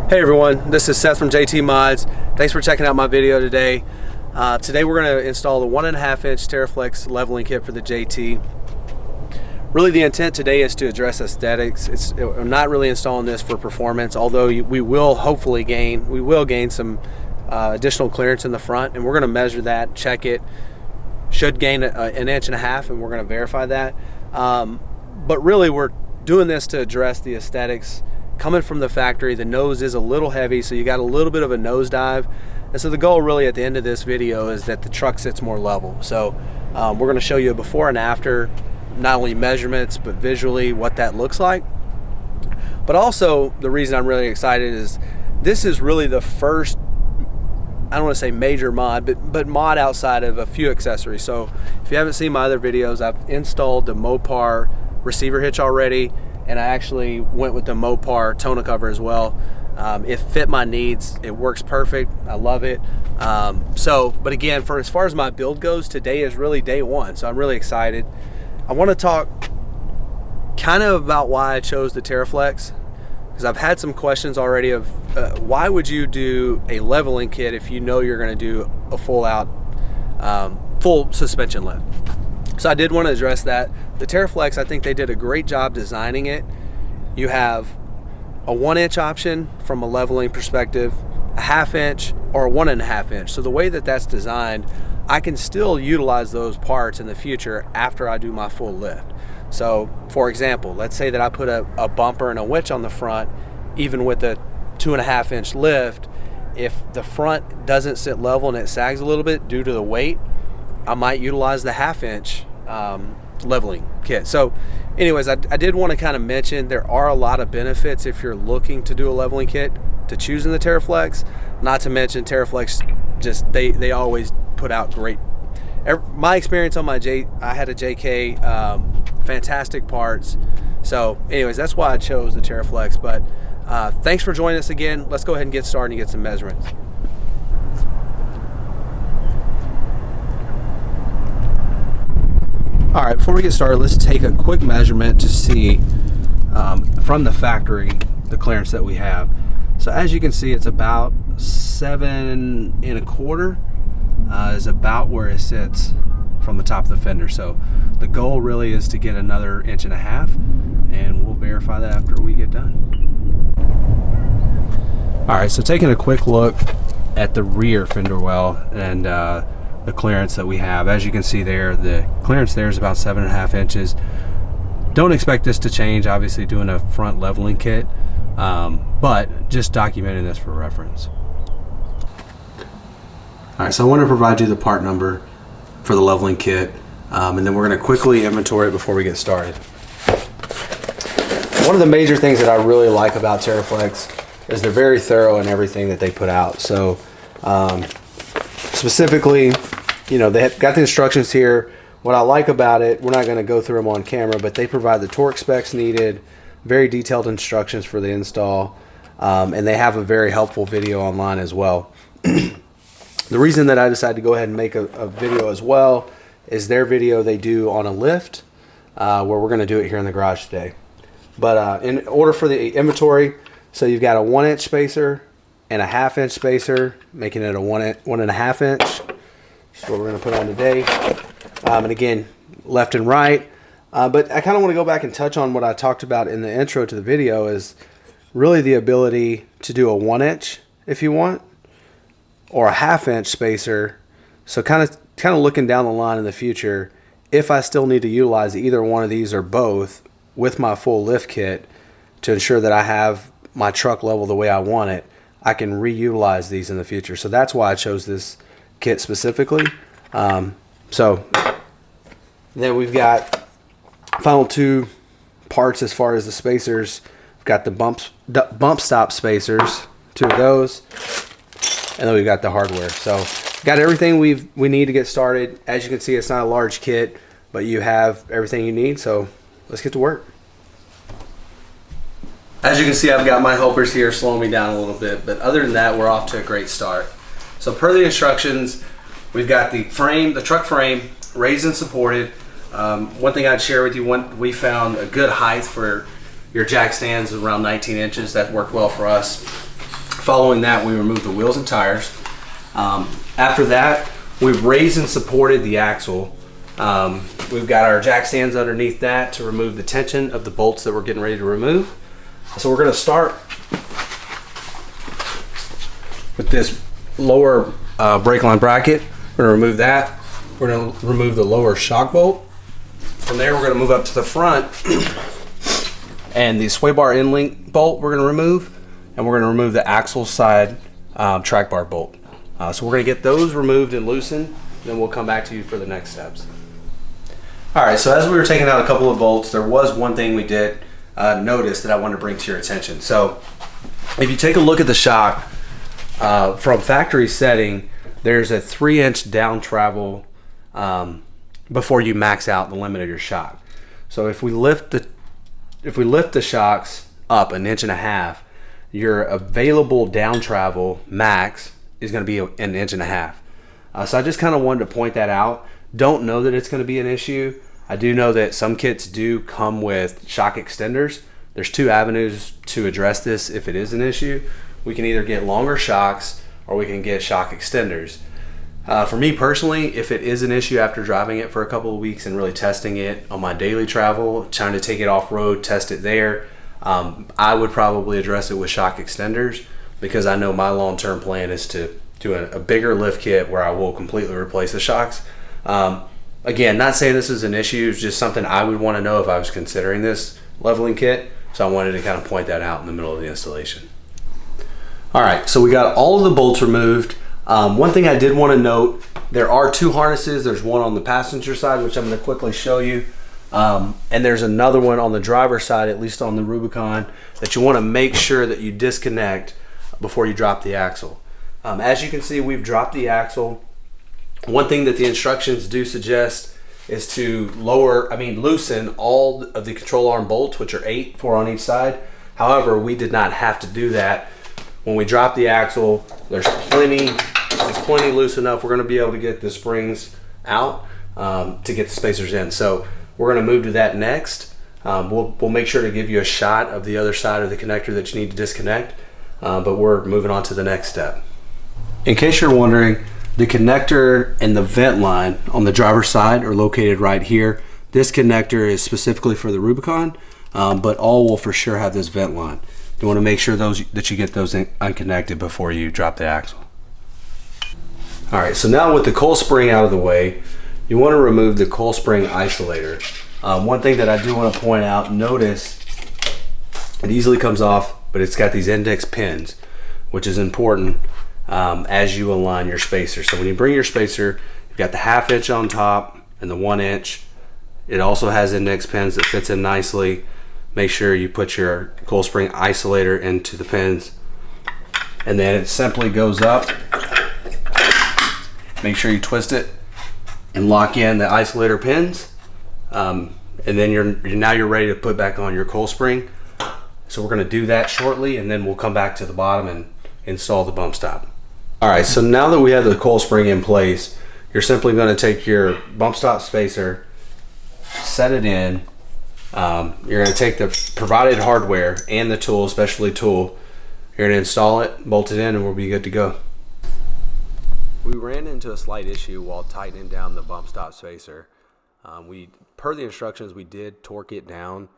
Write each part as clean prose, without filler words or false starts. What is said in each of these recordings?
Hey everyone, this is Seth from JT Mods. Thanks for checking out my video today. Today we're going to install the 1.5 inch Teraflex leveling kit for the JT. Really the intent today is to address aesthetics. I'm not really installing this for performance, although we will hopefully gain some additional clearance in the front, and we're going to measure that, check it. Should gain an inch and a half, and we're going to verify that. But really we're doing this to address the aesthetics. Coming from the factory, the nose is a little heavy, so you got a little bit of a nosedive. And so the goal really at the end of this video is that the truck sits more level. So we're going to show you a before and after, not only measurements, but visually what that looks like. But also the reason I'm really excited is this is really the first, I don't want to say major mod, but mod outside of a few accessories. So if you haven't seen my other videos, I've installed the Mopar receiver hitch already, and I actually went with the Mopar tonneau cover as well. It fit my needs. It works perfect. I love it. But again, for as far as my build goes, today is really day one, so I'm really excited. I want to talk kind of about why I chose the Teraflex, because I've had some questions already of why would you do a leveling kit if you know you're going to do a full suspension lift. So I did want to address that. The Teraflex, I think they did a great job designing it. You have a 1 inch option from a leveling perspective, a 1/2 inch, or a 1.5 inch. So the way that that's designed, I can still utilize those parts in the future after I do my full lift. So for example, let's say that I put a bumper and a winch on the front, even with a 2.5 inch lift. If the front doesn't sit level and it sags a little bit due to the weight, I might utilize the 1/2 inch leveling kit. So anyways, I did want to kind of mention there are a lot of benefits if you're looking to do a leveling kit to choosing the Teraflex. Not to mention Teraflex, just they always put out great. My experience on my I had a JK, fantastic parts. So anyways, that's why I chose the Teraflex. But thanks for joining us again. Let's go ahead and get started and get some measurements. All right, before we get started, let's take a quick measurement to see from the factory the clearance that we have. So as you can see, it's about 7 1/4 is about where it sits from the top of the fender. So the goal really is to get another 1.5 inches, and we'll verify that after we get done. All right, so taking a quick look at the rear fender well and the clearance that we have. As you can see there, the clearance there is about 7.5 inches. Don't expect this to change, obviously doing a front leveling kit, but just documenting this for reference. All right, so I want to provide you the part number for the leveling kit, and then we're going to quickly inventory it before we get started. One of the major things that I really like about Teraflex is they're very thorough in everything that they put out. So specifically, you know, they have got the instructions here. What I like about it, we're not going to go through them on camera, but they provide the torque specs needed, very detailed instructions for the install, and they have a very helpful video online as well. The reason that I decided to go ahead and make a video as well is their video they do on a lift, where we're going to do it here in the garage today. But in order for the inventory, so you've got a 1 inch spacer and a 1/2 inch spacer, making it a 1.5 inch. That's what we're going to put on today. And again, left and right. But I kind of want to go back and touch on what I talked about in the intro to the video, is really the ability to do a 1 inch if you want, or a 1/2 inch spacer. So kind of looking down the line in the future, if I still need to utilize either one of these or both with my full lift kit to ensure that I have my truck level the way I want it, I can reutilize these in the future. So that's why I chose this kit specifically. So then we've got final two parts as far as the spacers. We've got the bump stop spacers, 2 of those, and then we've got the hardware. So got everything we need to get started. As you can see, it's not a large kit, but you have everything you need. So let's get to work. As you can see, I've got my helpers here slowing me down a little bit, but other than that, we're off to a great start. So per the instructions, we've got the frame, the truck frame, raised and supported. One thing I'd share with you, we found a good height for your jack stands around 19 inches. That worked well for us. Following that, we removed the wheels and tires. After that, we've raised and supported the axle. We've got our jack stands underneath that to remove the tension of the bolts that we're getting ready to remove. So we're going to start with this lower brake line bracket. We're going to remove that. We're going to remove the lower shock bolt. From there, we're going to move up to the front, and the sway bar end link bolt we're going to remove, and we're going to remove the axle side track bar bolt. So we're going to get those removed and loosened, then we'll come back to you for the next steps. All right, so as we were taking out a couple of bolts, there was one thing we did notice that I want to bring to your attention. So if you take a look at the shock, from factory setting, there's a 3-inch down travel before you max out the limit of your shock. So if we lift the shocks up 1.5 inches, your available down travel max is going to be 1.5 inches. So I just kind of wanted to point that out. Don't know that it's going to be an issue. I do know that some kits do come with shock extenders. There's 2 avenues to address this if it is an issue. We can either get longer shocks or we can get shock extenders. For me personally, if it is an issue after driving it for a couple of weeks and really testing it on my daily travel, trying to take it off-road, test it there, I would probably address it with shock extenders, because I know my long-term plan is to do a bigger lift kit where I will completely replace the shocks. Again, not saying this is an issue, it's just something I would want to know if I was considering this leveling kit, so I wanted to kind of point that out in the middle of the installation. All right, so we got all of the bolts removed. One thing I did want to note, there are 2 harnesses. There's one on the passenger side, which I'm going to quickly show you, and there's another one on the driver's side, at least on the Rubicon, that you want to make sure that you disconnect before you drop the axle. As you can see, we've dropped the axle. One thing that the instructions do suggest is to loosen all of the control arm bolts, which are 8, 4 on each side. However, we did not have to do that. When we drop the axle, there's plenty loose enough. We're going to be able to get the springs out to get the spacers in. So we're going to move to that next. We'll make sure to give you a shot of the other side of the connector that you need to disconnect, but we're moving on to the next step. In case you're wondering, the connector and the vent line on the driver's side are located right here. This connector is specifically for the Rubicon, but all will for sure have this vent line. You want to make sure that you get those unconnected before you drop the axle. All right, so now with the coil spring out of the way, you want to remove the coil spring isolator. One thing that I do want to point out, notice it easily comes off, but it's got these index pins, which is important as you align your spacer. So when you bring your spacer, you've got the 1/2 inch on top and the 1 inch. It also has index pins that fits in nicely. Make sure you put your coil spring isolator into the pins, and then it simply goes up. Make sure you twist it and lock in the isolator pins, and then now you're ready to put back on your coil spring. So we're going to do that shortly, and then we'll come back to the bottom and install the bump stop. All right, so now that we have the coil spring in place, you're simply going to take your bump stop spacer, set it in. You're going to take the provided hardware and the tool, especially tool. You're going to install it, bolt it in, and we'll be good to go. We ran into a slight issue while tightening down the bump stop spacer. Per the instructions, we did torque it down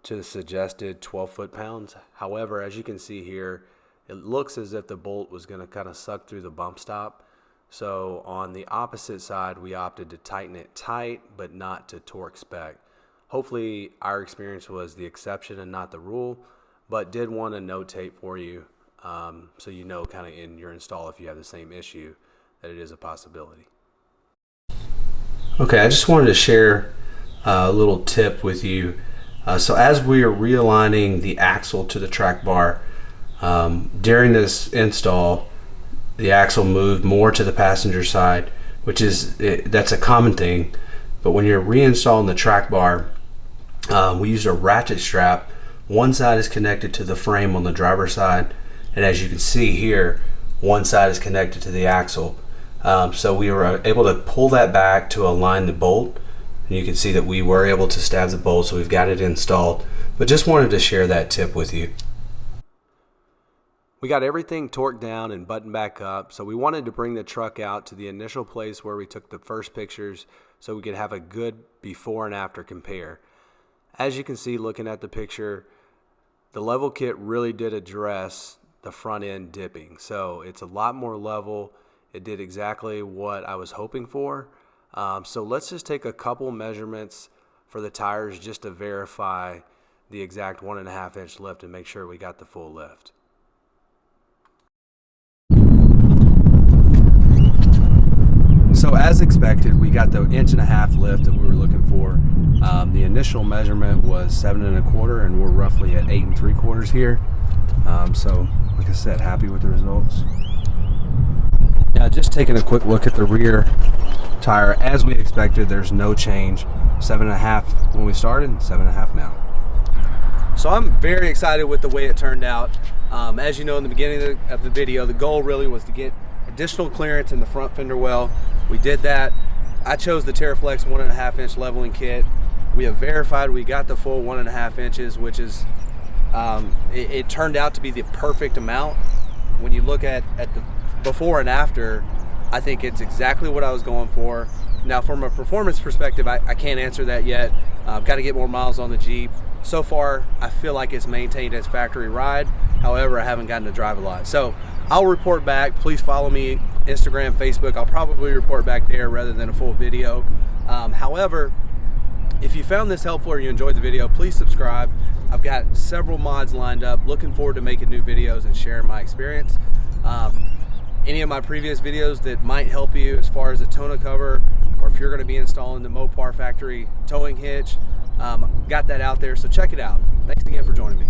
to the suggested 12 foot-pounds. However, as you can see here, it looks as if the bolt was going to kind of suck through the bump stop. So on the opposite side, we opted to tighten it tight, but not to torque spec. Hopefully our experience was the exception and not the rule, but did want to notate for you so you know kind of in your install if you have the same issue that it is a possibility. Okay, I just wanted to share a little tip with you. So as we are realigning the axle to the track bar, during this install, the axle moved more to the passenger side, that's a common thing. But when you're reinstalling the track bar, we used a ratchet strap. One side is connected to the frame on the driver's side, and as you can see here, one side is connected to the axle. So we were able to pull that back to align the bolt, and you can see that we were able to stab the bolt, so we've got it installed. But just wanted to share that tip with you. We got everything torqued down and buttoned back up, so we wanted to bring the truck out to the initial place where we took the first pictures so we could have a good before and after compare. As you can see looking at the picture, the level kit really did address the front end dipping. So it's a lot more level. It did exactly what I was hoping for. So let's just take a couple measurements for the tires just to verify the exact 1.5 inch lift and make sure we got the full lift. So as expected, we got the 1.5 inch lift that we were looking for. The initial measurement was 7 1/4, and we're roughly at 8 3/4 here. So like I said, happy with the results. Now just taking a quick look at the rear tire, as we expected, there's no change. 7.5 when we started, 7.5 now. So I'm very excited with the way it turned out. As you know, in the beginning of the video, the goal really was to get additional clearance in the front fender well. We did that. I chose the Teraflex 1.5 inch leveling kit. We have verified we got the full 1.5 inches, which is, it turned out to be the perfect amount. When you look at the before and after, I think it's exactly what I was going for. Now from a performance perspective, I can't answer that yet. I've got to get more miles on the Jeep. So far, I feel like it's maintained its factory ride. However, I haven't gotten to drive a lot. So I'll report back. Please follow me, Instagram, Facebook. I'll probably report back there rather than a full video. However, if you found this helpful or you enjoyed the video, please subscribe. I've got several mods lined up. Looking forward to making new videos and sharing my experience. Any of my previous videos that might help you as far as a tonneau cover, or if you're going to be installing the Mopar factory towing hitch, got that out there, so check it out. Thanks again for joining me.